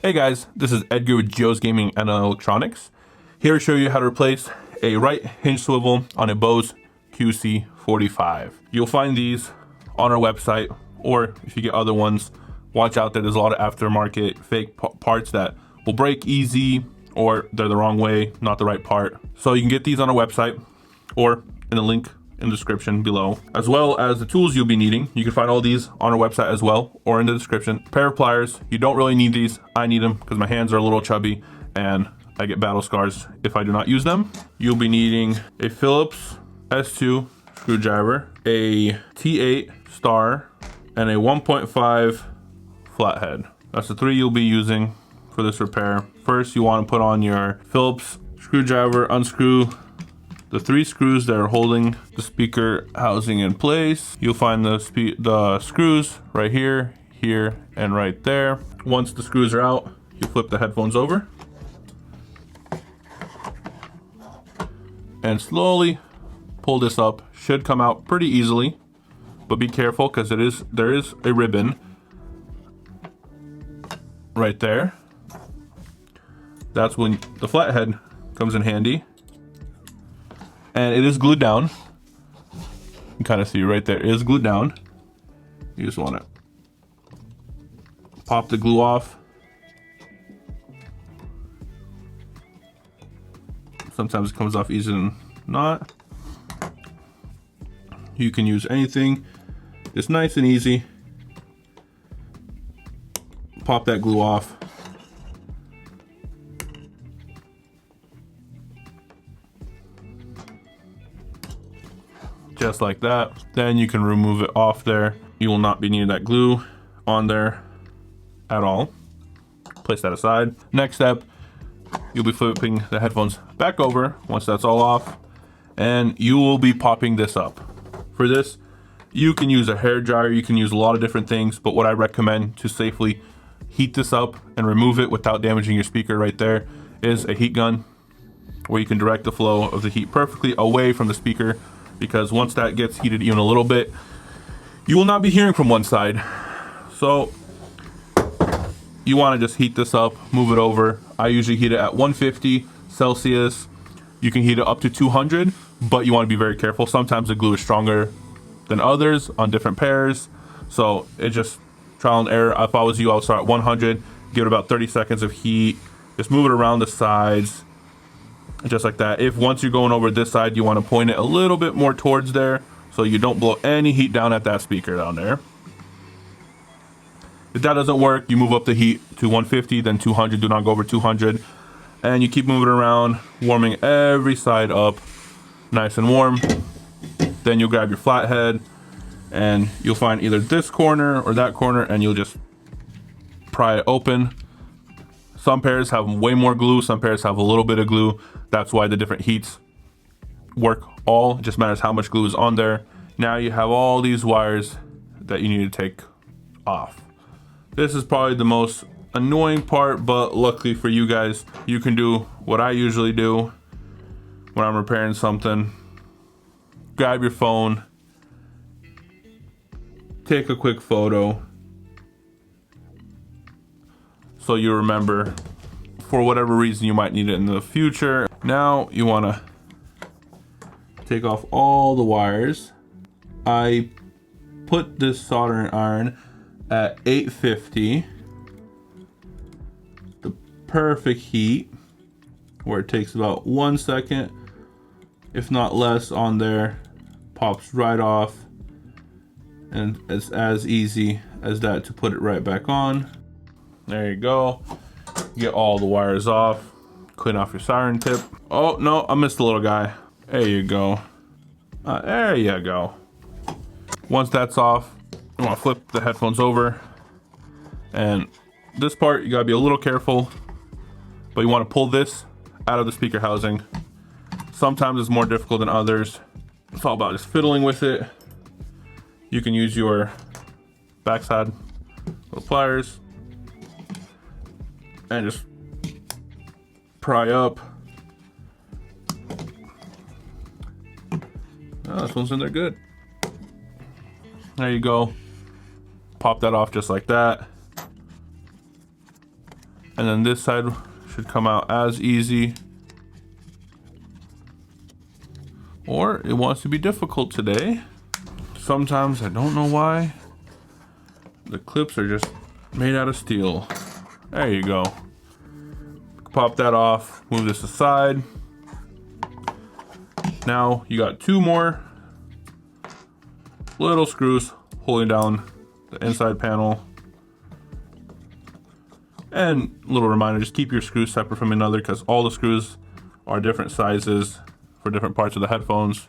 Hey guys, this is Edgar with Joe's Gaming and Electronics. Here to show you how to replace a right hinge swivel on a Bose QC45. You'll find these on our website, or if you get other ones, watch out that there's a lot of aftermarket fake parts that will break easy, or they're the wrong way, not the right part. So you can get these on our website or in the link in the description below, as well as the tools you'll be needing. You can find all these on our website as well, or in the description. Pair of pliers. You don't really need these. I need them because my hands are a little chubby and I get battle scars if I do not use them. You'll be needing a Phillips S2 screwdriver, a T8 star, and a 1.5 flathead. That's the three you'll be using for this repair. First, you want to put on your Phillips screwdriver, unscrew the three screws that are holding the speaker housing in place. You'll find the screws right here, here, and right there. Once the screws are out, you flip the headphones over and slowly pull this up. Should come out pretty easily, but be careful because there is a ribbon right there. That's when the flathead comes in handy. And it is glued down. You can kind of see right there, it is glued down. You just want to pop the glue off. Sometimes it comes off easier than not. You can use anything. It's nice and easy. Pop that glue off. Just like that. Then you can remove it off there. You will not be needing that glue on there at all. Place that aside. Next step, you'll be flipping the headphones back over once that's all off, and you will be popping this up. For this, you can use a hair dryer, you can use a lot of different things, but what I recommend to safely heat this up and remove it without damaging your speaker right there is a heat gun, where you can direct the flow of the heat perfectly away from the speaker, because once that gets heated even a little bit, you will not be hearing from one side. So you want to just heat this up, move it over. I usually heat it at 150 Celsius. You can heat it up to 200, but you want to be very careful. Sometimes the glue is stronger than others on different pairs. So it's just trial and error. If I was you, I would start at 100, give it about 30 seconds of heat. Just move it around the sides. Just like that. If once you're going over this side, you want to point it a little bit more towards there so you don't blow any heat down at that speaker down there. If that doesn't work, you move up the heat to 150, then 200. Do not go over 200. And you keep moving around, warming every side up nice and warm. Then you'll grab your flathead and you'll find either this corner or that corner, and you'll just pry it open. Some pairs have way more glue, some pairs have a little bit of glue. That's why the different heats work all. It just matters how much glue is on there. Now you have all these wires that you need to take off. This is probably the most annoying part, but luckily for you guys, you can do what I usually do when I'm repairing something. Grab your phone, take a quick photo, so you remember for whatever reason you might need it in the future. Now you want to take off all the wires. I put this soldering iron at 850, the perfect heat, where it takes about 1 second, if not less, on there. Pops right off, and it's as easy as that to put it right back on. There you go. Get all the wires off. Clean off your siren tip. Oh no, I missed the little guy. There you go. There you go. Once that's off, you want to flip the headphones over. And this part, you gotta be a little careful, but you want to pull this out of the speaker housing. Sometimes it's more difficult than others. It's all about just fiddling with it. You can use your backside little pliers and just pry up. Oh, this one's in there good. There you go. Pop that off just like that. And then this side should come out as easy. Or it wants to be difficult today. Sometimes I don't know why. The clips are just made out of steel. There you go. Pop that off, move this aside. Now you got two more little screws holding down the inside panel. And little reminder, just keep your screws separate from another because all the screws are different sizes for different parts of the headphones.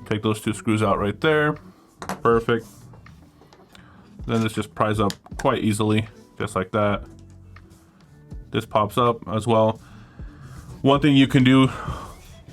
Take those two screws out right there. Perfect. Then this just pries up quite easily, just like that. This pops up as well. One thing you can do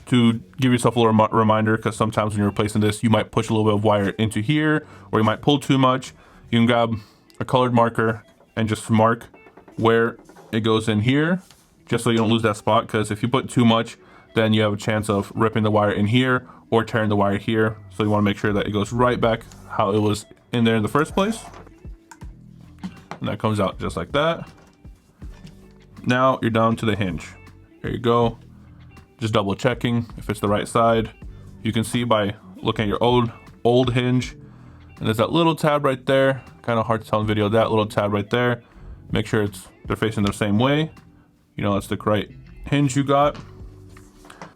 to give yourself a little reminder, because sometimes when you're replacing this, you might push a little bit of wire into here, or you might pull too much. You can grab a colored marker and just mark where it goes in here, just so you don't lose that spot, because if you put too much, then you have a chance of ripping the wire in here or tearing the wire here. So you want to make sure that it goes right back how it was in there in the first place. And that comes out just like that. Now you're down to the hinge. There you go. Just double checking if it's the right side. You can see by looking at your old hinge, and there's that little tab right there. Kind of hard to tell in video, that little tab right there. Make sure they're facing the same way. You know, that's the right hinge you got.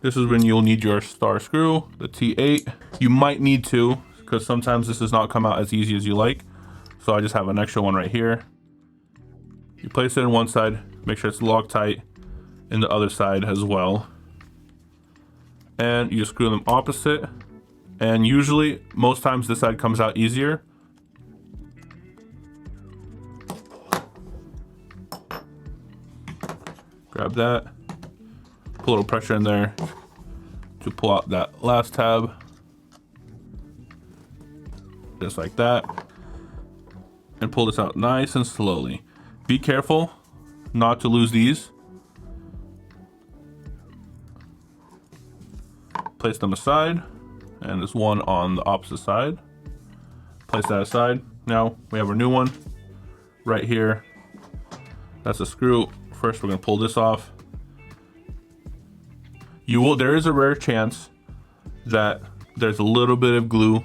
This is when you'll need your star screw, the T8. You might need two, because sometimes this does not come out as easy as you like. So I just have an extra one right here. You place it in one side, make sure it's Loctite in the other side as well. And you just screw them opposite. And usually, most times this side comes out easier. Grab that, put a little pressure in there to pull out that last tab. Just like that. And pull this out nice and slowly. Be careful not to lose these. Place them aside, and there's one on the opposite side. Place that aside. Now we have our new one right here. That's a screw. First, we're gonna pull this off. There is a rare chance that there's a little bit of glue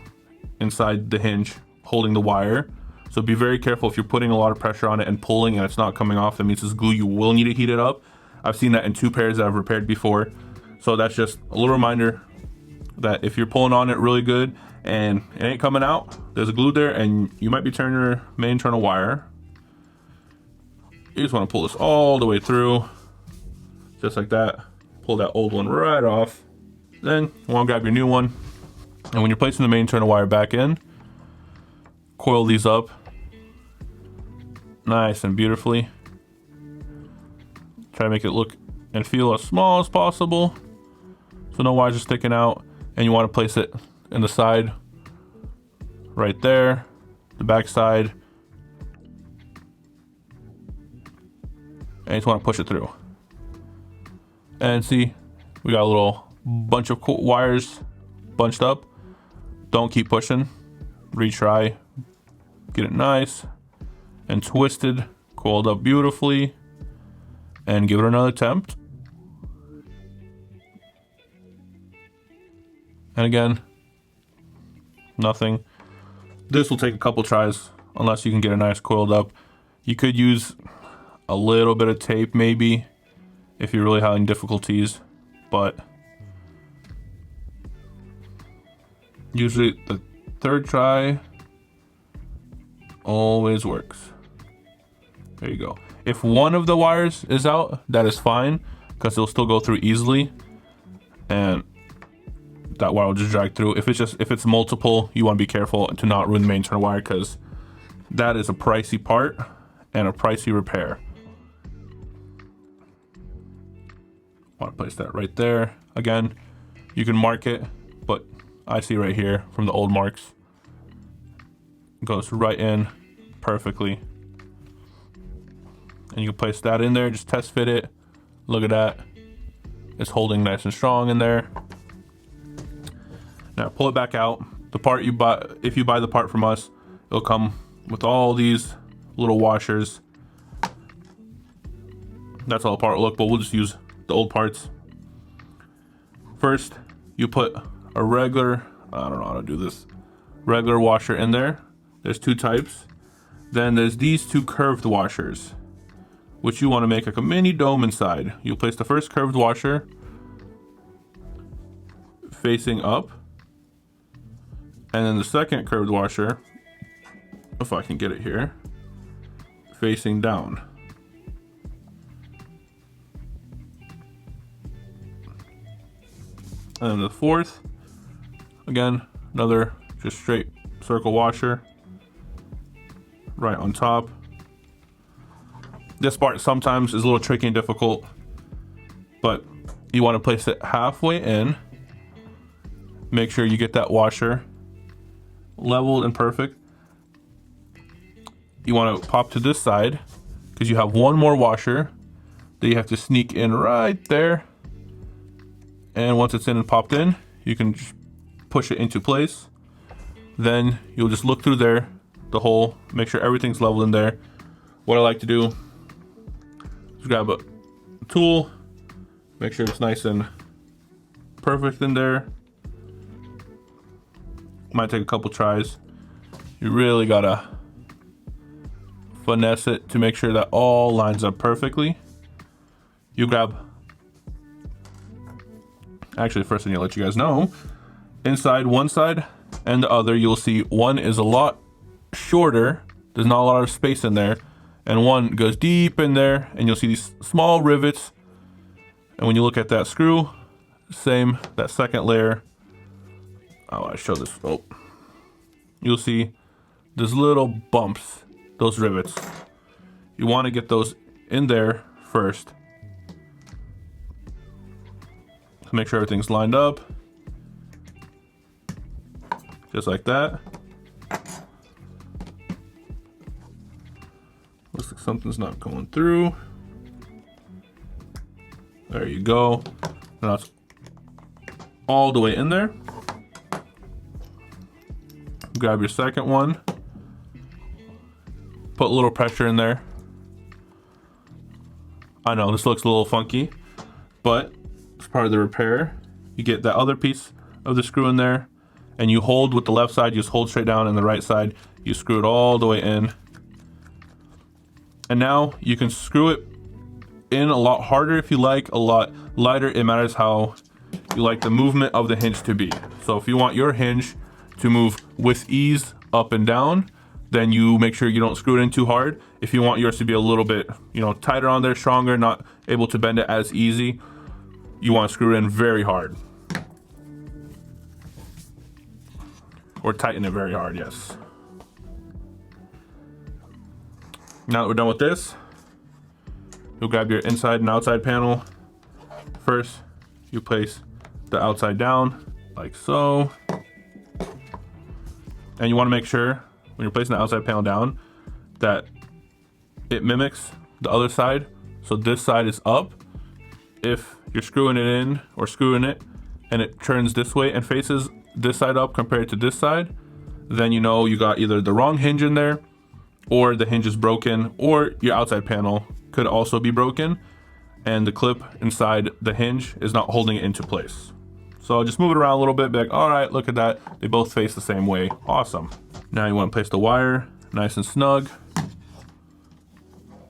inside the hinge holding the wire. So be very careful if you're putting a lot of pressure on it and pulling and it's not coming off. That means this glue, you will need to heat it up. I've seen that in two pairs that I've repaired before. So that's just a little reminder that if you're pulling on it really good and it ain't coming out, there's a glue there and you might be tearing your main internal wire. You just want to pull this all the way through, just like that. Pull that old one right off. Then you want to grab your new one. And when you're placing the main internal wire back in, coil these up nice and beautifully. Try to make it look and feel as small as possible, so no wires are sticking out. And you want to place it in the side right there, the back side, and you just want to push it through. And see, we got a little bunch of wires bunched up. Don't keep pushing, retry, get it nice and twisted, coiled up beautifully, and give it another attempt. And again, nothing. This will take a couple tries unless you can get a nice coiled up. You could use a little bit of tape maybe if you're really having difficulties, but usually the third try always works. There you go. If one of the wires is out, that is fine, because it'll still go through easily and that wire will just drag through. If it's multiple, you want to be careful to not ruin the main internal wire, because that is a pricey part and a pricey repair. Want to place that right there. Again, you can mark it, but I see right here from the old marks, it goes right in perfectly. And you can place that in there, just test fit it. Look at that. It's holding nice and strong in there. Now pull it back out. The part you buy, if you buy the part from us, it'll come with all these little washers. That's how the part will look, but we'll just use the old parts. First, you put a regular, I don't know how to do this, regular washer in there. There's two types. Then there's these two curved washers, which you want to make like a mini dome inside. You'll place the first curved washer facing up, and then the second curved washer, if I can get it here, facing down. And then the fourth, again, another just straight circle washer right on top. This part sometimes is a little tricky and difficult, but you want to place it halfway in. Make sure you get that washer leveled and perfect. You want to pop to this side because you have one more washer that you have to sneak in right there. And once it's in and popped in, you can just push it into place. Then you'll just look through there, the hole, make sure everything's level in there. What I like to do is grab a tool, make sure it's nice and perfect in there. Might take a couple tries. You really gotta finesse it to make sure that all lines up perfectly. You grab, actually first I need to let you guys know, inside one side and the other, you'll see one is a lot shorter, there's not a lot of space in there, and one goes deep in there, and you'll see these small rivets. And when you look at that screw, same, that second layer, I want to show this, oh, you'll see there's little bumps, those rivets. You want to get those in there first to make sure everything's lined up, just like that. Looks like something's not going through. There you go. Now it's all the way in there. Grab your second one. Put a little pressure in there. I know this looks a little funky, but it's part of the repair. You get that other piece of the screw in there, and you hold with the left side, you just hold straight down, and the right side, you screw it all the way in. And now you can screw it in a lot harder if you like, a lot lighter. It matters how you like the movement of the hinge to be. So if you want your hinge to move with ease up and down, then you make sure you don't screw it in too hard. If you want yours to be a little bit, you know, tighter on there, stronger, not able to bend it as easy, you want to screw it in very hard. Or tighten it very hard, yes. Now that we're done with this, you'll grab your inside and outside panel. First, you place the outside down, like so. And you want to make sure, when you're placing the outside panel down, that it mimics the other side. So this side is up. If you're screwing it in or screwing it and it turns this way and faces this side up compared to this side, then you know you got either the wrong hinge in there, or the hinge is broken, or your outside panel could also be broken and the clip inside the hinge is not holding it into place. So just move it around a little bit, be like, all right, look at that. They both face the same way. Awesome. Now you want to place the wire nice and snug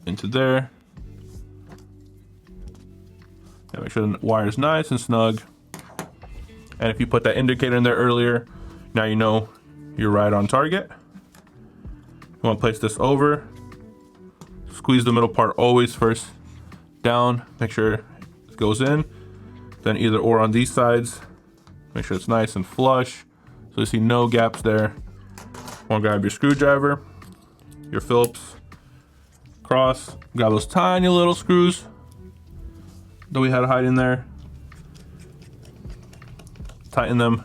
into there. And make sure the wire is nice and snug. And if you put that indicator in there earlier, now you know you're right on target. You want to place this over. Squeeze the middle part always first down. Make sure it goes in. Then either or on these sides. Make sure it's nice and flush, so you see no gaps there. Want to grab your screwdriver, your Phillips cross, grab those tiny little screws that we had to hide in there. Tighten them.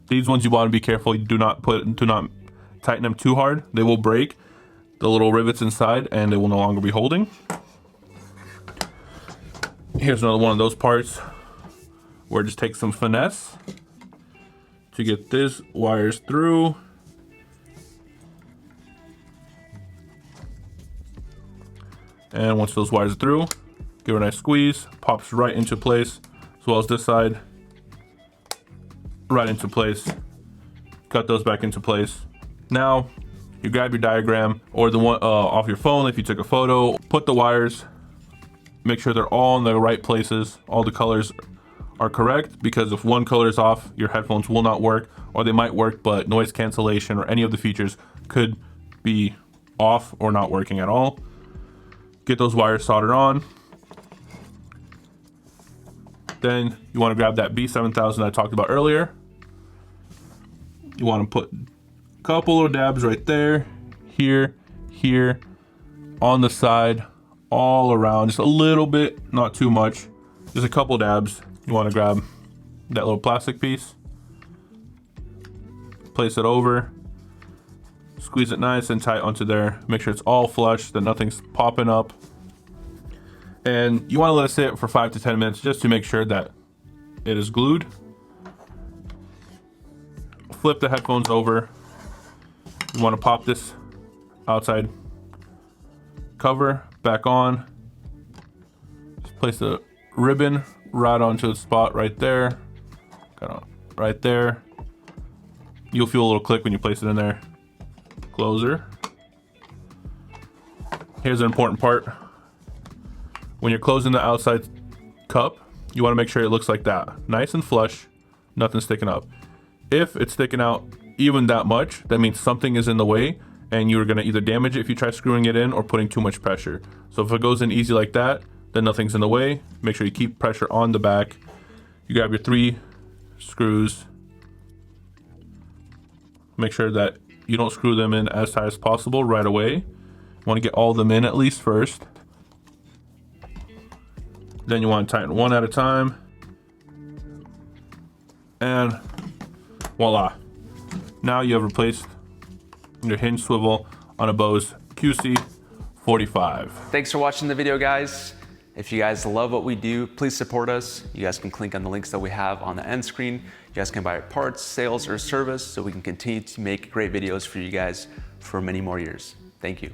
These ones you want to be careful. You do not tighten them too hard. They will break the little rivets inside and they will no longer be holding. Here's another one of those parts where it just takes some finesse to get this wires through. And once those wires are through, give it a nice squeeze, pops right into place, as well as this side, right into place. Cut those back into place. Now, you grab your diagram or the one off your phone if you took a photo, put the wires, make sure they're all in the right places, all the colors are correct, because if one color is off, your headphones will not work, or they might work, but noise cancellation or any of the features could be off or not working at all. Get those wires soldered on. Then you want to grab that B7000 I talked about earlier. You want to put a couple of dabs right there, here, here, on the side, all around, just a little bit, not too much, just a couple dabs. You want to grab that little plastic piece, place it over, squeeze it nice and tight onto there, make sure it's all flush, that nothing's popping up. And you want to let it sit for 5 to 10 minutes just to make sure that it is glued. Flip the headphones over. You want to pop this outside cover back on. Just place the ribbon right onto the spot right there. Kind of right there. You'll feel a little click when you place it in there. Closer. Here's an important part. When you're closing the outside cup, you want to make sure it looks like that. Nice and flush, nothing sticking up. If it's sticking out even that much, that means something is in the way and you're going to either damage it if you try screwing it in or putting too much pressure. So if it goes in easy like that, then nothing's in the way. Make sure you keep pressure on the back. You grab your 3 screws. Make sure that you don't screw them in as tight as possible right away. You want to get all of them in at least first. Then you want to tighten one at a time. And voila. Now you have replaced your hinge swivel on a Bose QC45. Thanks for watching the video, guys. If you guys love what we do, please support us. You guys can click on the links that we have on the end screen. You guys can buy parts, sales, or service so we can continue to make great videos for you guys for many more years. Thank you.